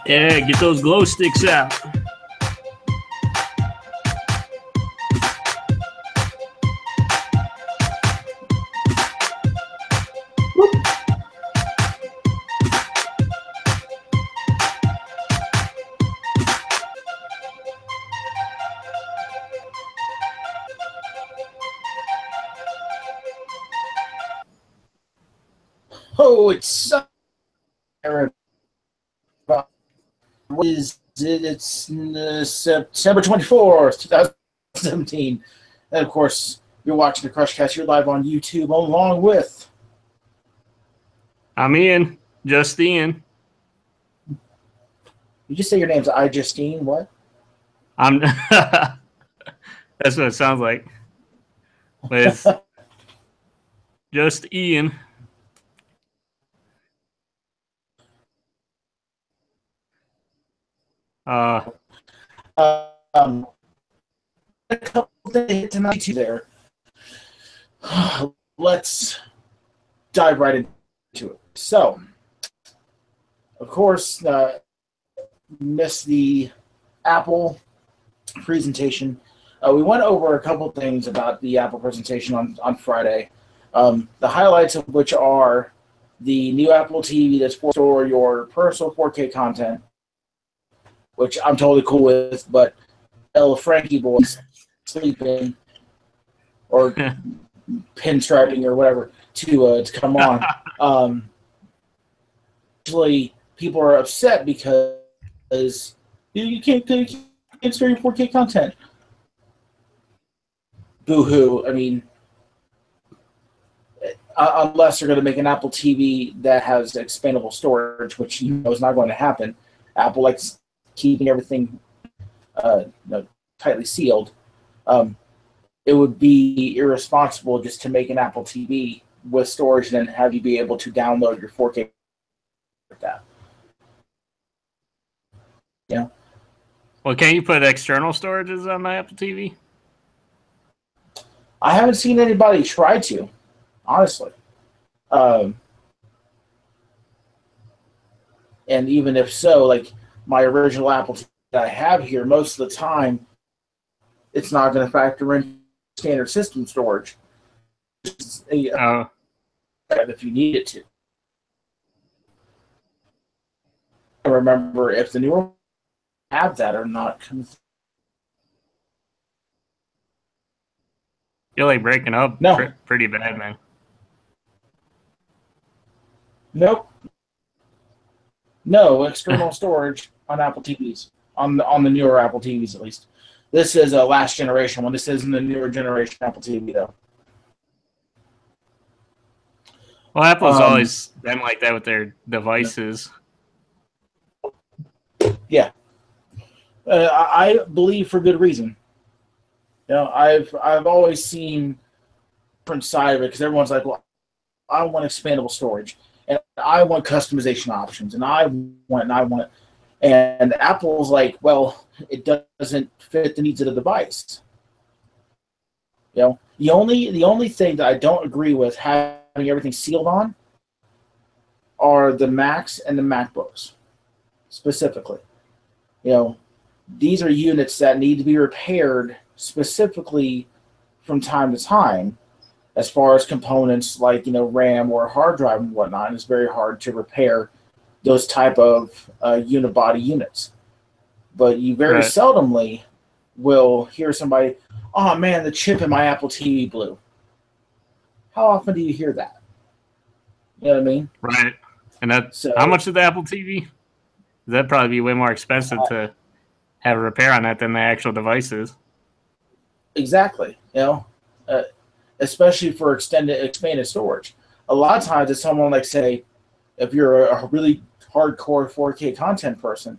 Yeah, get those glow sticks out. Oh, it's what is it? It's September 24th, 2017. And of course, you're watching the TheCrusCast. You're live on YouTube along with. I'm Ian. Just Ian. You just say your name's Justine. What? I'm. That's what it sounds like. But it's just Ian. A couple things tonight there. Let's dive right into it. So, of course, missed the Apple presentation. We went over a couple things about the Apple presentation on Friday. The highlights of which are the new Apple TV that's for store your personal 4K content, which I'm totally cool with, but El Frankie boys sleeping or pinstriping or whatever to come on. Actually, people are upset because you can't store your 4K content. Boo-hoo. I mean, unless they're going to make an Apple TV that has expandable storage, which you know is not going to happen. Apple likes keeping everything tightly sealed. It would be irresponsible just to make an Apple TV with storage and then have you be able to download your 4K with that. Yeah. Well, can't you put external storages on the Apple TV? I haven't seen anybody try to, honestly. And even if so, like my original Apple TV that I have here, most of the time, it's not going to factor in standard system storage. If you need it to. I remember if the newer have that or not. You're like breaking up pretty bad, man. Nope. No external storage on Apple TVs. On the newer Apple TVs, at least. This is a last generation one. This isn't the newer generation Apple TV, though. Well, Apple's always been like that with their devices. Yeah. I believe for good reason. You know, I've always seen different side of it because everyone's like, well, I want expandable storage and I want customization options and I want, and Apple's like, well, it doesn't fit the needs of the device. You know, the only thing that I don't agree with having everything sealed on are the Macs and the MacBooks specifically. You know, these are units that need to be repaired specifically from time to time. As far as components like, you know, RAM or hard drive and whatnot, it's very hard to repair those type of unibody units. But you very seldomly will hear somebody, oh man, the chip in my Apple TV blew. How often do you hear that? You know what I mean? Right. And how much is the Apple TV? That'd probably be way more expensive to have a repair on that than the actual devices. Exactly. You know, especially for expanded storage. A lot of times it's someone like, say, if you're a really hardcore 4K content person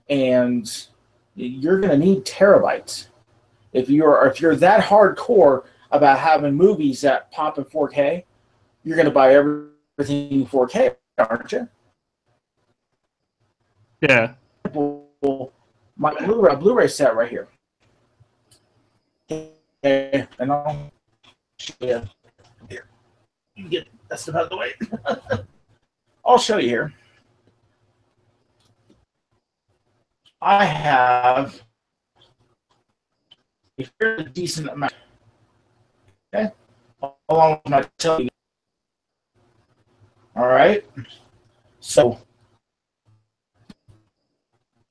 and you're going to need terabytes. If you're that hardcore about having movies that pop in 4K, you're going to buy everything in 4K, aren't you? Yeah. My Blu-ray set right here. Okay, and I'll show you here. You can get that stuff out of the way. I'll show you here. I have a fairly decent amount. Okay, along with my television. All right. So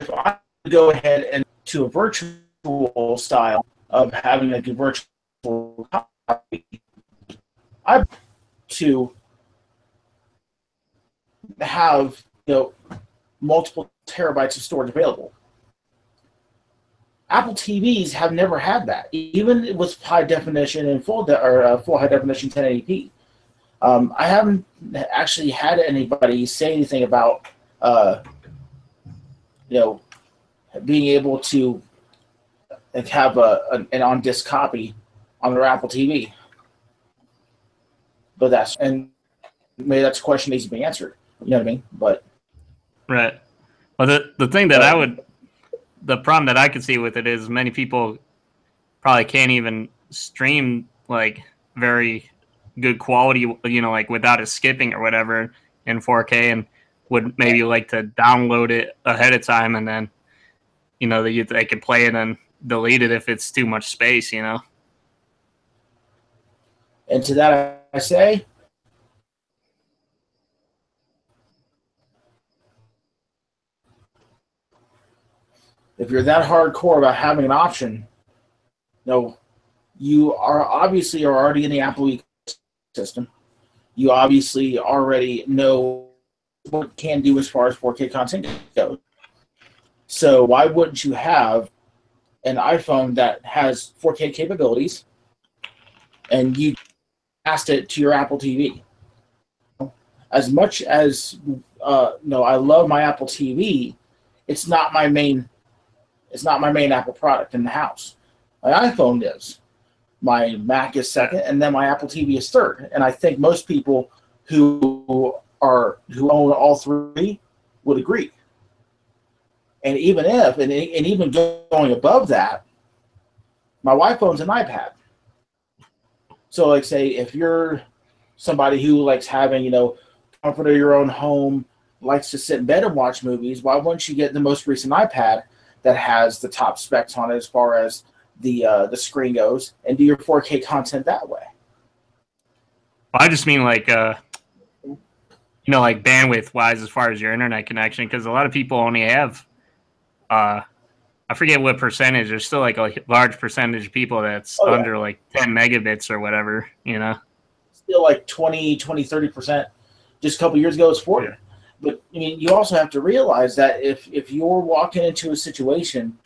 if I go ahead and to a virtual style of having a virtual copy, I to have multiple terabytes of storage available. Apple TVs have never had that, even with high definition and full high definition 1080p. I haven't actually had anybody say anything about being able to have an on disc copy on their Apple TV. But maybe that's a question that needs to be answered. You know what I mean? But right. Well, the thing that the problem that I could see with it is many people probably can't even stream like very good quality, like without it skipping or whatever in 4K, and would maybe like to download it ahead of time, and then they could play it and delete it if it's too much space, And to that I say, if you're that hardcore about having an option, you are obviously already in the Apple ecosystem. You obviously already know what it can do as far as 4K content goes. So why wouldn't you have an iPhone that has 4K capabilities and you cast it to your Apple TV? As much as I love my Apple TV, it's not my main Apple product in the house. My iPhone is. My Mac is second, and then my Apple TV is third. And I think most people who own all three would agree. And even even going above that, my wife owns an iPad. So, like, say if you're somebody who likes having comfort of your own home, likes to sit in bed and watch movies, why wouldn't you get the most recent iPad that has the top specs on it as far as the screen goes, and do your 4K content that way? I just mean like like bandwidth wise as far as your internet connection, because a lot of people only have I forget what percentage. There's still like a large percentage of people that's under like 10 megabits or whatever, Still like 20, 30%. Just a couple years ago, it was 40. Yeah. But I mean, you also have to realize that if you're walking into a situation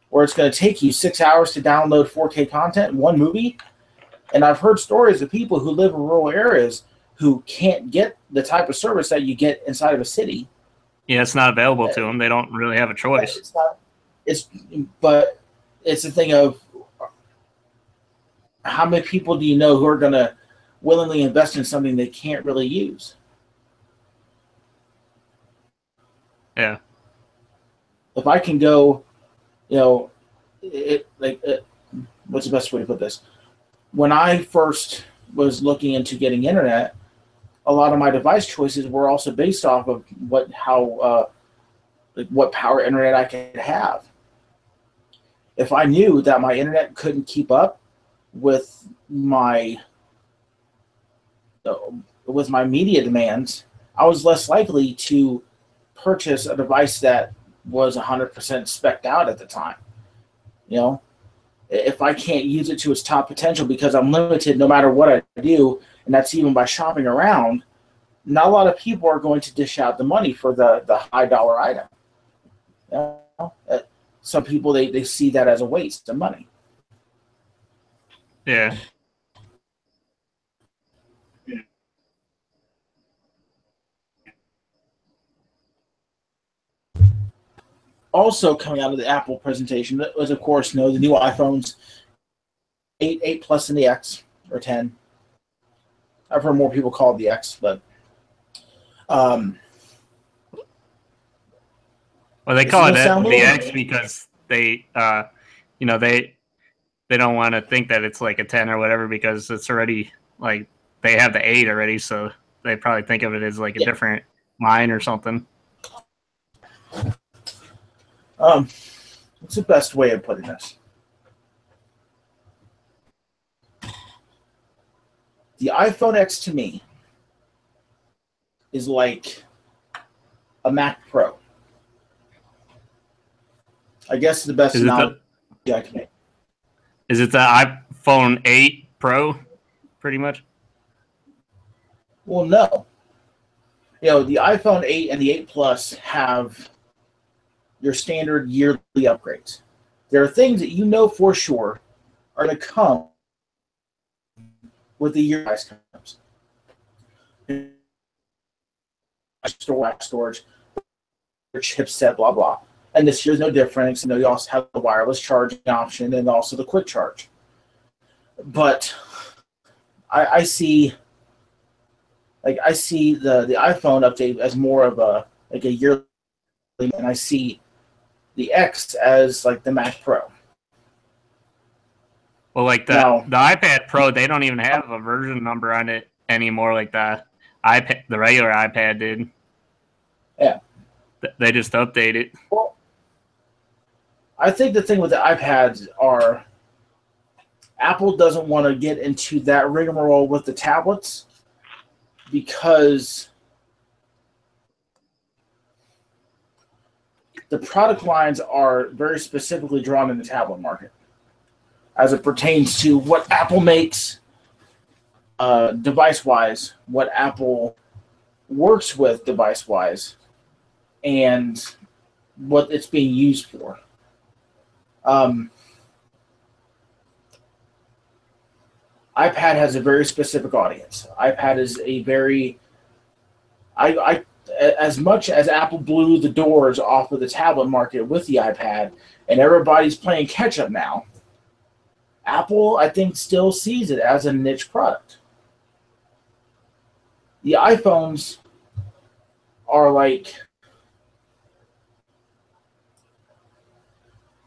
where it's going to take you 6 hours to download 4K content in one movie, and I've heard stories of people who live in rural areas who can't get the type of service that you get inside of a city. Yeah, it's not available to them. They don't really have a choice. But it's a thing of how many people do you know who are going to willingly invest in something they can't really use? Yeah. If I can go, what's the best way to put this? When I first was looking into getting internet, a lot of my device choices were also based off of what power internet I could have. If I knew that my internet couldn't keep up with my media demands, I was less likely to purchase a device that was 100% spec'd out at the time. If I can't use it to its top potential because I'm limited no matter what I do, and that's even by shopping around, not a lot of people are going to dish out the money for the high dollar item. Some people, they see that as a waste of money. Yeah. Also coming out of the Apple presentation was, of course, the new iPhones, 8 Plus, and the X, or 10. I've heard more people call it the X, but well, they call it the X because they they don't want to think that it's like a 10 or whatever, because it's already like they have the 8 already, so they probably think of it as like a different line or something. What's the best way of putting this? The iPhone X to me is like a Mac Pro. I guess the best analogy I can make. Is it the iPhone 8 Pro, pretty much? Well, no. The iPhone 8 and the 8 Plus have your standard yearly upgrades. There are things that you know for sure are going to come with the year price comes. Storage, chipset, blah, blah. And this year's no different. You also have the wireless charging option and also the quick charge. But I see the iPhone update as more of a yearly, and I see the X as like the Mac Pro. Well, like the iPad Pro, they don't even have a version number on it anymore, like the regular iPad did. Yeah, they just update it. Well, I think the thing with the iPads are Apple doesn't want to get into that rigmarole with the tablets because the product lines are very specifically drawn in the tablet market as it pertains to what Apple makes device-wise, what Apple works with device-wise, and what it's being used for. iPad has a very specific audience. iPad is a very... as much as Apple blew the doors off of the tablet market with the iPad, and everybody's playing catch-up now, Apple, I think, still sees it as a niche product. The iPhones are like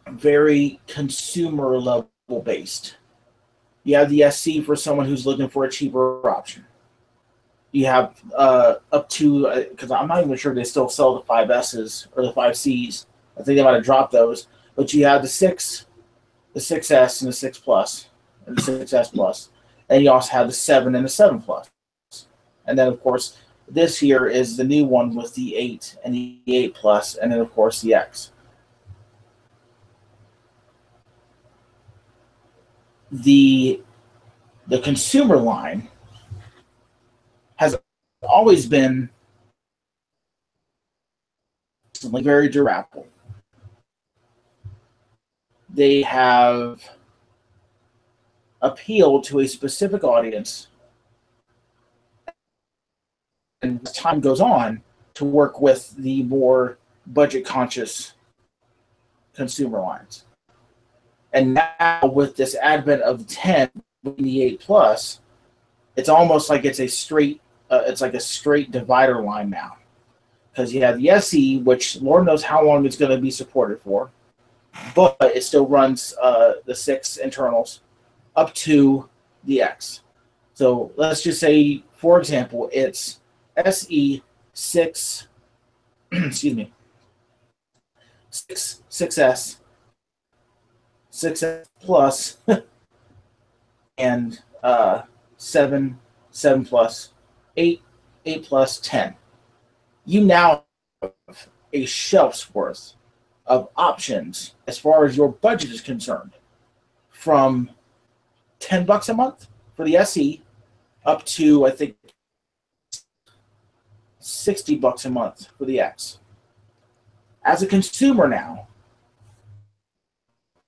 very consumer level based. You have the SC for someone who's looking for a cheaper option. You have up to, because I'm not even sure they still sell the 5Ss or the 5Cs. I think they might have dropped those. But you have the 6, the 6S and the 6 Plus, and the 6S Plus. And you also have the 7 and the 7 Plus. And then, of course, this here is the new one with the 8 and the 8 Plus, and then, of course, the X. The consumer line has always been very durable. They have appealed to a specific audience, and as time goes on, to work with the more budget-conscious consumer lines. And now, with this advent of the 10 and the 8 Plus, it's almost like it's a straight divider line now. Because you have the SE, which Lord knows how long it's going to be supported for, but it still runs the 6 internals up to the X. So let's just say, for example, it's SE 6, excuse me, 6S, 6S Plus, and 7 Plus, 8 Plus, 10. You now have a shelf's worth of options as far as your budget is concerned, from $10 a month for the SE up to, I think, $60 a month for the X. As a consumer now,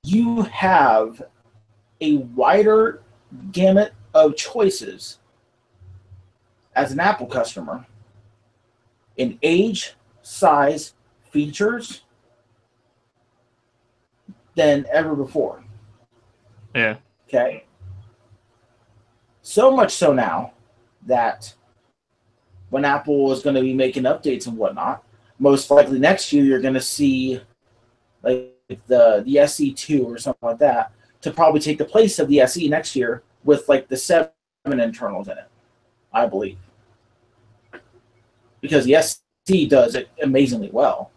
you have a wider gamut of choices as an Apple customer in age, size, features than ever before. Yeah. Okay. So much so now that when Apple is going to be making updates and whatnot, most likely next year you're going to see like the SE2 or something like that to probably take the place of the SE next year with like the 7 internals in it, I believe. Because the SE does it amazingly well.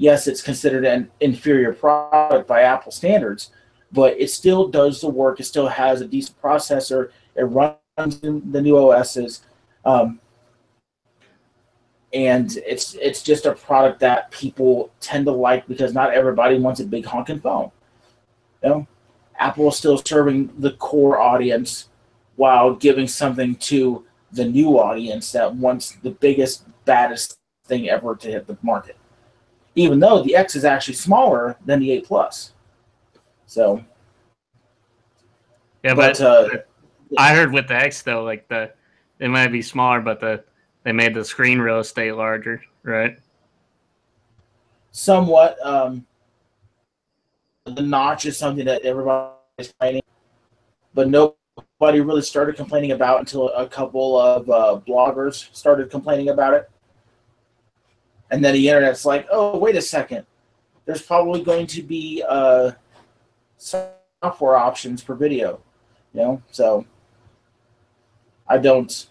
yes, it's considered an inferior product by Apple standards, but it still does the work. It still has a decent processor. It runs in the new OSs. And it's just a product that people tend to like because not everybody wants a big honking phone. You know, Apple is still serving the core audience while giving something to the new audience that wants the biggest, baddest thing ever to hit the market. Even though the X is actually smaller than the 8 Plus. So, yeah, but I heard with the X though, like it might be smaller, but they made the screen real estate larger, right? Somewhat. The notch is something that everybody's complaining, but nobody really started complaining about until a couple of bloggers started complaining about it. And then the internet's like, oh, wait a second. There's probably going to be software options for video, you know? So I don't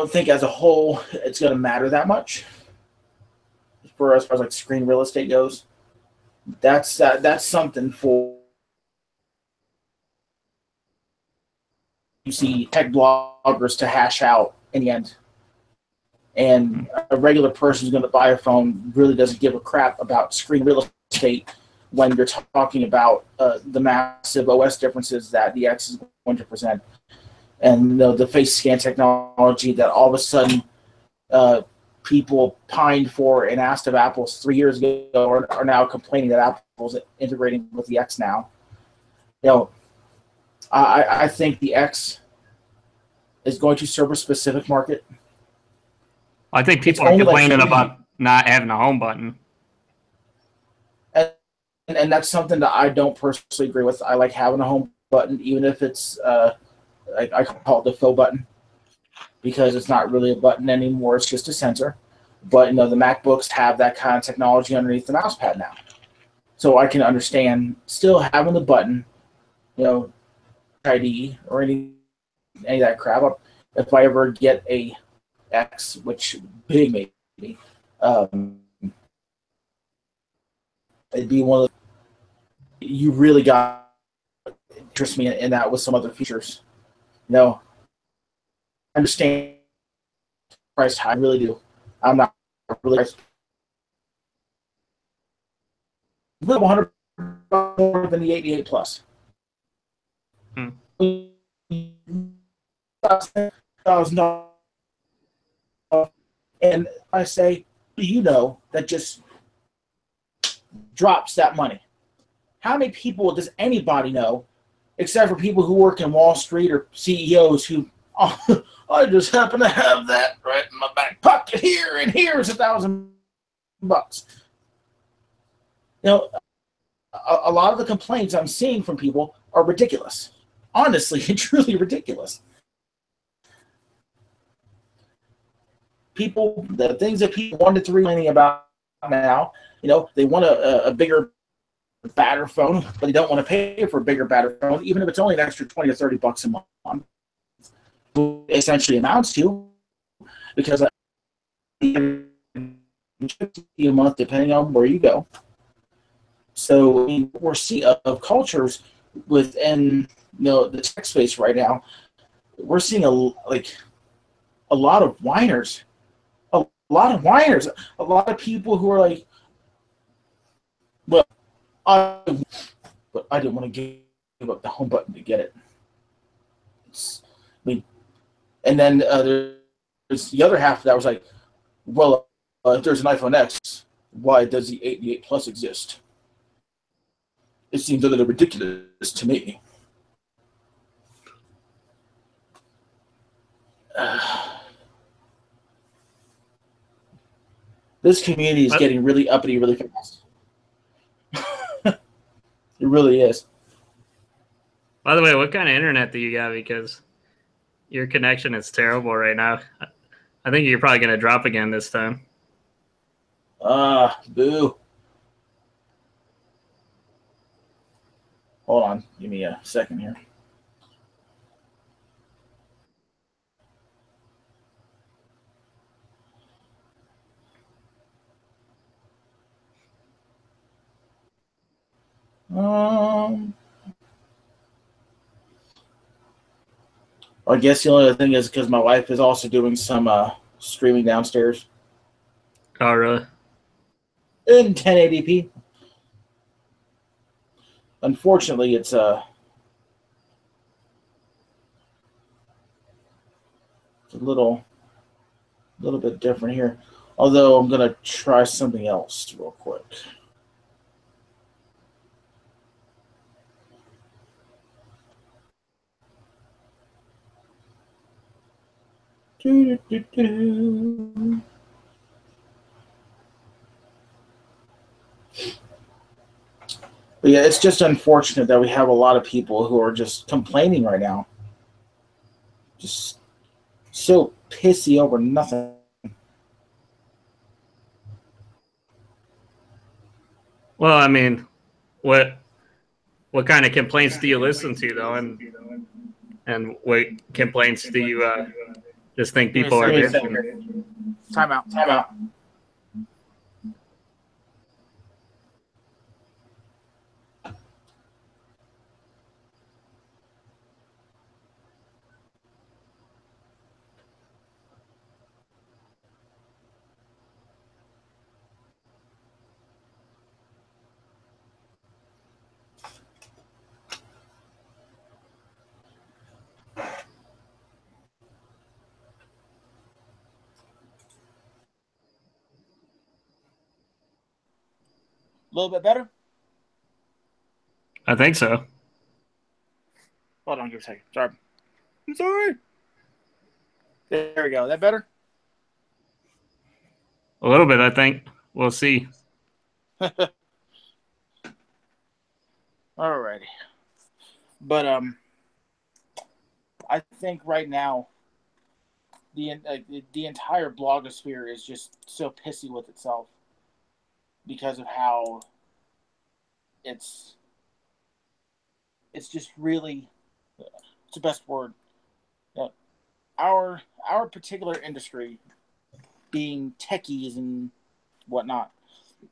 think as a whole it's going to matter that much for as far as like screen real estate goes. That's something for you see tech bloggers to hash out in the end. And a regular person who's going to buy a phone really doesn't give a crap about screen real estate when you're talking about the massive OS differences that the X is going to present. And the face scan technology that all of a sudden people pined for and asked of Apple 3 years ago are now complaining that Apple's integrating with the X now. You know, I think the X is going to serve a specific market. I think people are complaining about not having a home button. And that's something that I don't personally agree with. I like having a home button, even if it's, I call it the faux button, because it's not really a button anymore. It's just a sensor. But, the MacBooks have that kind of technology underneath the mouse pad now. So I can understand still having the button, ID or any of that crap. If I ever get a X, which big maybe, it'd be one of the, you really got interest me in that with some other features. I understand price high, I really do. I'm not really 100 more than the 88 Plus. $1,000. And I say, that just drops that money. How many people does anybody know, except for people who work in Wall Street or CEOs who, I just happen to have that right in my back pocket here, and here's $1,000. A lot of the complaints I'm seeing from people are ridiculous. Honestly, truly ridiculous. The things that people wanted to complaining about now, they want a bigger, badder phone, but they don't want to pay for a bigger, badder phone, even if it's only an extra $20 or $30 a month. Essentially amounts to, because a month depending on where you go. So we're seeing of cultures within the tech space right now. We're seeing a lot of whiners. A lot of people who are like, well, but I didn't want to give up the home button to get it. And then there's the other half that was like, well, if there's an iPhone X, why does the 88 Plus exist? It seems a little ridiculous to me. This community is getting really uppity really fast. It really is. By the way, what kind of internet do you got? Because your connection is terrible right now. I think you're probably going to drop again this time. Boo. Hold on. Give me a second here. Um, I guess the only other thing is because my wife is also doing some streaming downstairs Oh, really? in 1080p. Unfortunately, it's a little bit different here. Although I'm gonna try something else real quick. Do-do-do-do. But yeah, it's just unfortunate that we have a lot of people who are just complaining right now. Just so pissy over nothing. Well, I mean, what kind of complaints do you listen to though, and what complaints do you just think Give me a people are second. bitching? Time out. Time out. A little bit better? I think so. Hold on, give me a second. Sorry. I'm sorry. There we go. Is that better? A little bit, I think. We'll see. Alrighty. But I think right now the entire blogosphere is just so pissy with itself because of how it's just really it's the best word. Uh, our particular industry, being techies and whatnot,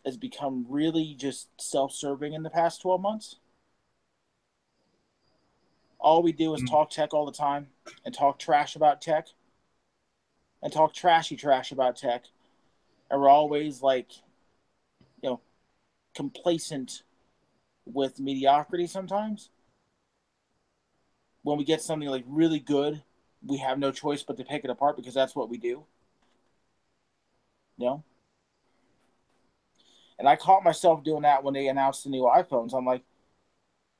has become really just self-serving in the past 12 months. All we do is talk tech all the time and talk trash about tech and talk trashy trash about tech. And we're always like, complacent with mediocrity sometimes. When we get something like really good, we have no choice but to pick it apart because that's what we do. You know? And I caught myself doing that when they announced the new iPhones. I'm like,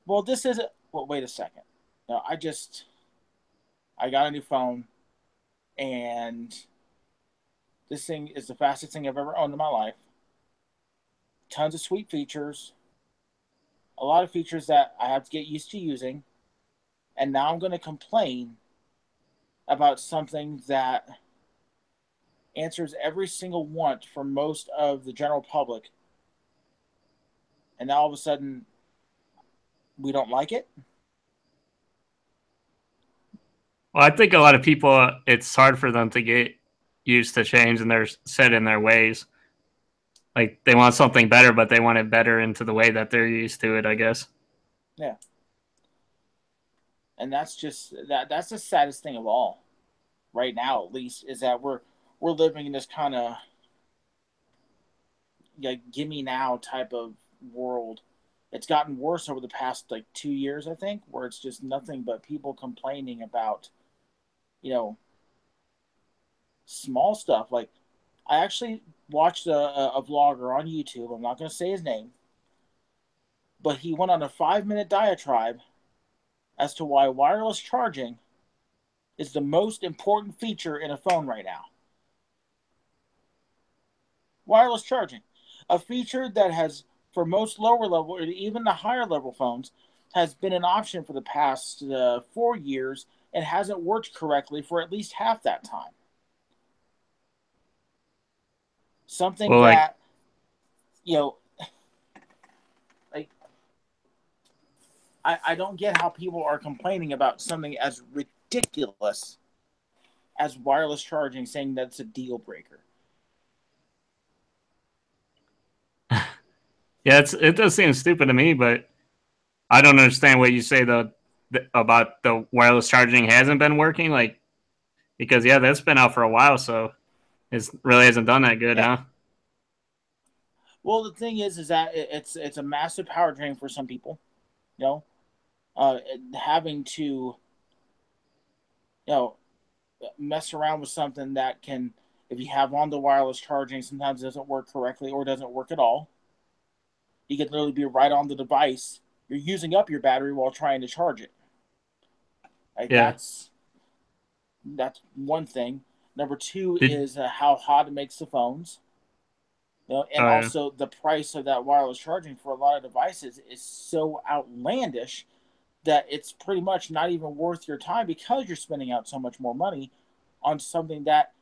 well, this isn't. Well, wait a second. No, I got a new phone, and this thing is the fastest thing I've ever owned in my life. Tons of sweet features, a lot of features that I have to get used to using, and now I'm going to complain about something that answers every single want for most of the general public, and now all of a sudden we don't like it. Well, I think a lot of people, it's hard for them to get used to change, and they're set in their ways. Like, they want something better, but they want it better into the way that they're used to it, I guess. Yeah. And that's just that's the saddest thing of all. Right now, at least, is that we're living in this kind of like gimme now type of world. It's gotten worse over the past like 2 years, I think, where it's just nothing but people complaining about, small stuff. Like, I actually watched a vlogger on YouTube. I'm not going to say his name, but he went on a 5-minute diatribe as to why wireless charging is the most important feature in a phone right now. Wireless charging, a feature that has, for most lower level or even the higher level phones, has been an option for the past 4 years and hasn't worked correctly for at least half that time. Something Well, like, that, like, I don't get how people are complaining about something as ridiculous as wireless charging, saying that it's a deal breaker. yeah, it does seem stupid to me, but I don't understand what you say about the wireless charging hasn't been working. Like, because yeah, that's been out for a while, so it really hasn't done that good, Yeah. huh? Well, the thing is that it's a massive power drain for some people. You know, having to mess around with something that can, if you have on the wireless charging, sometimes it doesn't work correctly or doesn't work at all. You could literally be right on the device. You're using up your battery while trying to charge it. Like Yeah. that's one thing. Number two Did is how hot it makes the phones. And oh yeah. also the price of that wireless charging for a lot of devices is so outlandish that it's pretty much not even worth your time because you're spending out so much more money on something that,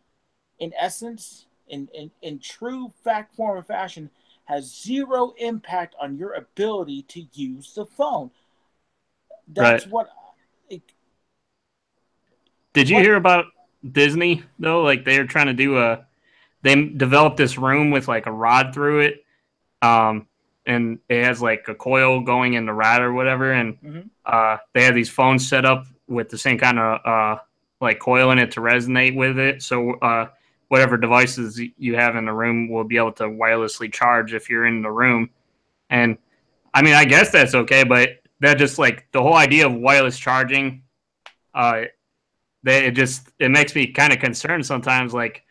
in essence, in true fact, form, and fashion, has zero impact on your ability to use the phone. Right. That's what. It, Did you what? hear about Disney though? Like they're trying to do they developed this room with like a rod through it, um, and it has like a coil going in the rod or whatever, and Mm-hmm. they have these phones set up with the same kind of like coil in it to resonate with it. So whatever devices you have in the room will be able to wirelessly charge if you're in the room. And I mean, I guess that's okay, but that just like the whole idea of wireless charging, it makes me kind of concerned sometimes. Like